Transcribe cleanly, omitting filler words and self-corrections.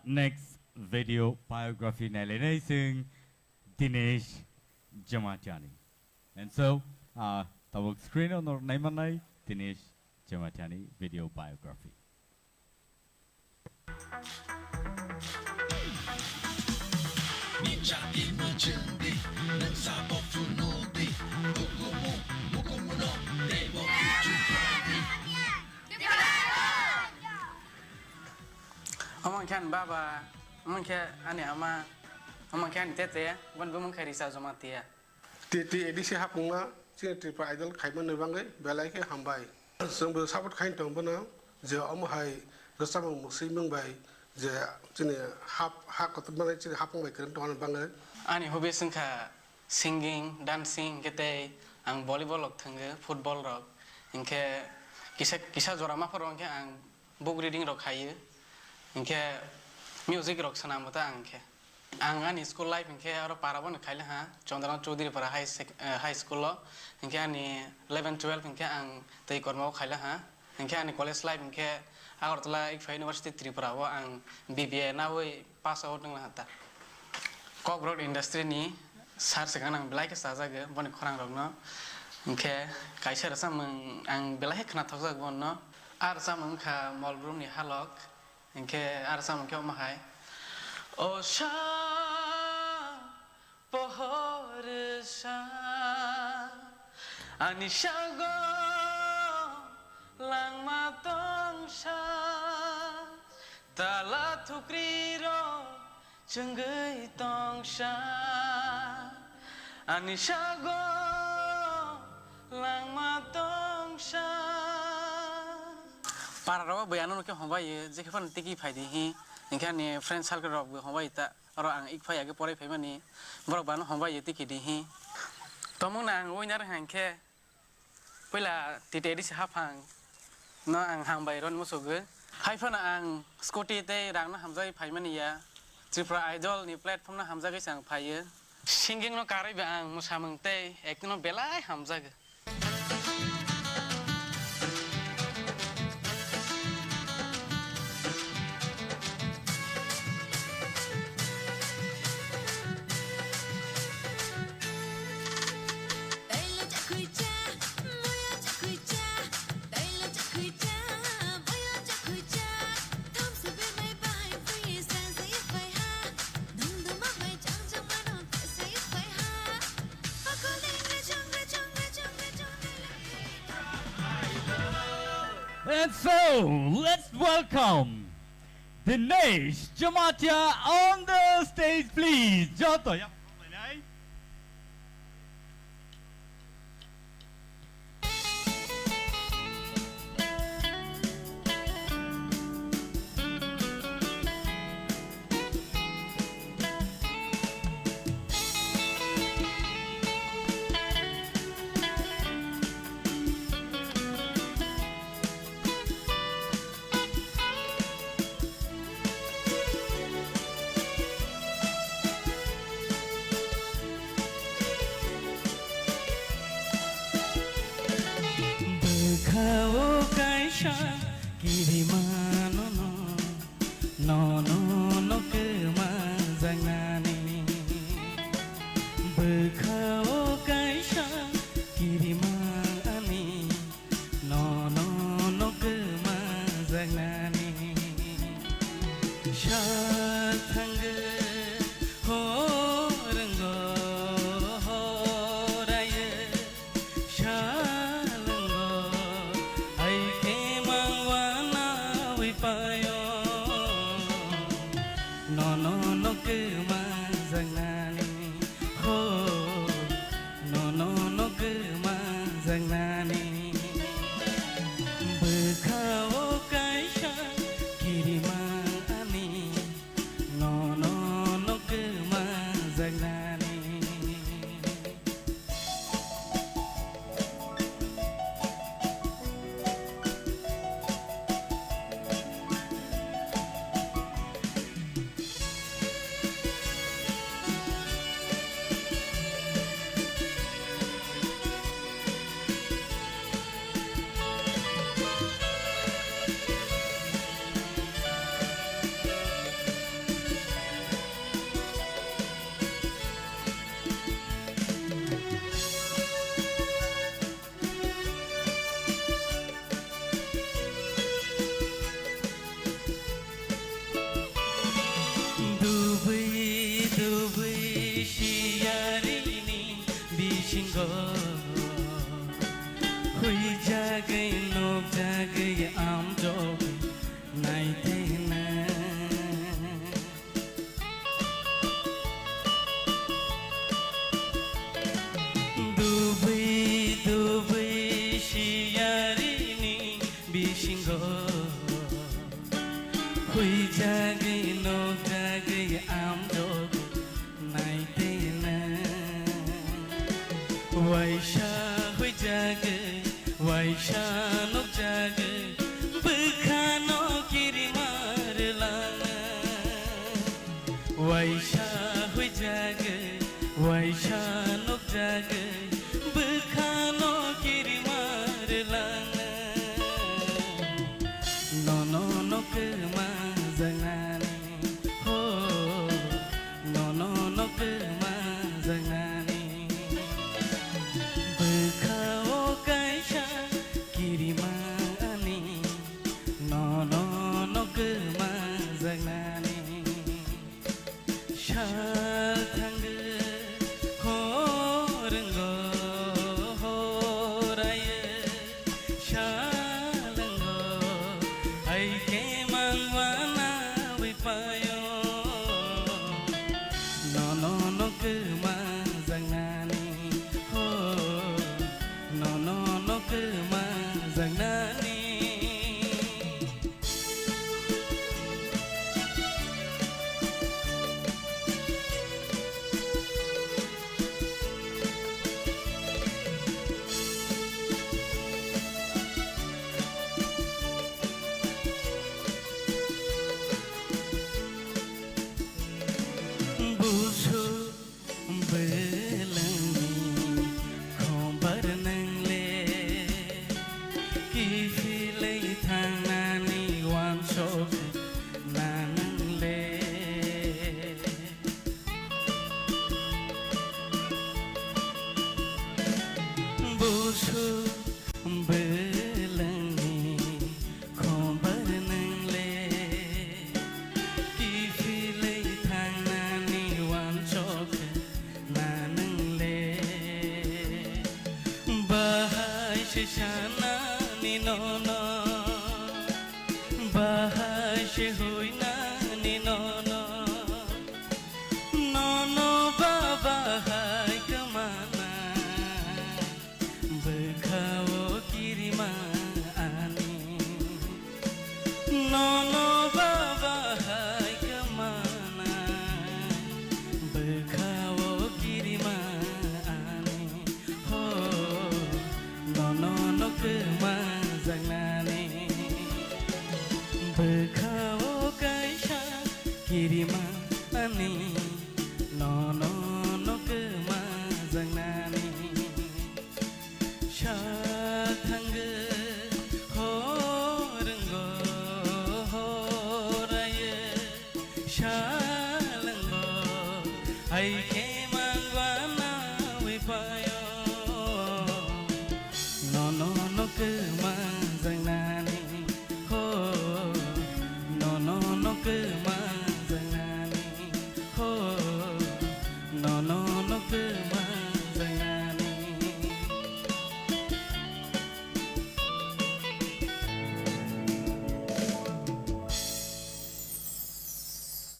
next video biography nalene sing Dinesh Jamatia. And so, the screen on our name Dinesh Jamatia video biography. Amang kan baba, amang kan ane amang kan tete, wan bumang kaisa Jamatia. Tete edisi hapunga, sing Tipra idol kaiman nebangai, belai ke hambai. Sembil sabut kain tong bana, je amahai bersama muslim bai, je sini hak ketemuan sini hapung bai keren tuan bangai. Ane hobi sengka singing, dancing, kete, ang volleyball lok tengge, football rok, ingke kisah jorama perong ke ang book reading rok haye. Ingke music rock senam betul angke. Angan school life ingke orang parabon kailah ha. Contohnya Chaudhary para high school lo. Ingke ani 11-12 ingke ang tei korma kailah ha. Ingke ani college life ingke agar telah university Tipra wa ang BBA na woi pass out nang lahata. Corporate industry ni sar sekarang ang belai ke saja ke bon korang rok no. Ingke kaisa rasa ang belai kena tahu saja bon no. Arsa mengka mall room ni halok. Ingke arsa mungkin omahai. Osha pohorsa anishago lang matongsa tala tukriro cenggai tongsha anishago lang matongsa. Para rawa bayanan ke hombai je kepan tiki faidi hi ingka ni friend circle rok hombai ta aro ang ik phai age pore phai mani borok ban hombai tiki di hi tomong nang oinar hangke pela tite di hafang no ang hangbai ron musuge hai phana ang scooty te rang na hamjai phai mani ya Tipra idol ni platform na hamjai sang phai singing no karai ba ang musamang te ek no belai hamjai. And so, let's welcome Dinesh Jamatia on the stage, please. Joto, yeah. Bwkhao kaisa kirima no kema jangnani Bwkhao kaisa kirima ani no kema jangnani shathang ho ranggo horaye no kema jangnani ho no kema jangnani Bwkhao kaisa kirima ani no am dog night Waisha hui jage Waisha nok jage Bwkhao kirima lana Waisha hui jage Waisha nok jage Bwkhao kirima lana No no no kema zanani ho No no no kema zanani Bwkhao kaisa kirima ani No no no kema zanani Shal thangge ho renggo ho raye shalango ai ke mangwana wipayo No no no kema zanani ho No no no kema zanani Busu belangi khombar nangle kifilei thanani wan sok nangle Busu belangi khombar nangle kifilei thanani wan sok nangle bahai shana ni no no bahai she hoina ni no no no no baba hai kamana Bwkhao kirima ani No no baba hai kamana Bwkhao kirima ani ho No no no kema zanani Bwkhao kaisa kirima ani No no no kema zanani Shathangge ho renggo ho raye shalango ai ke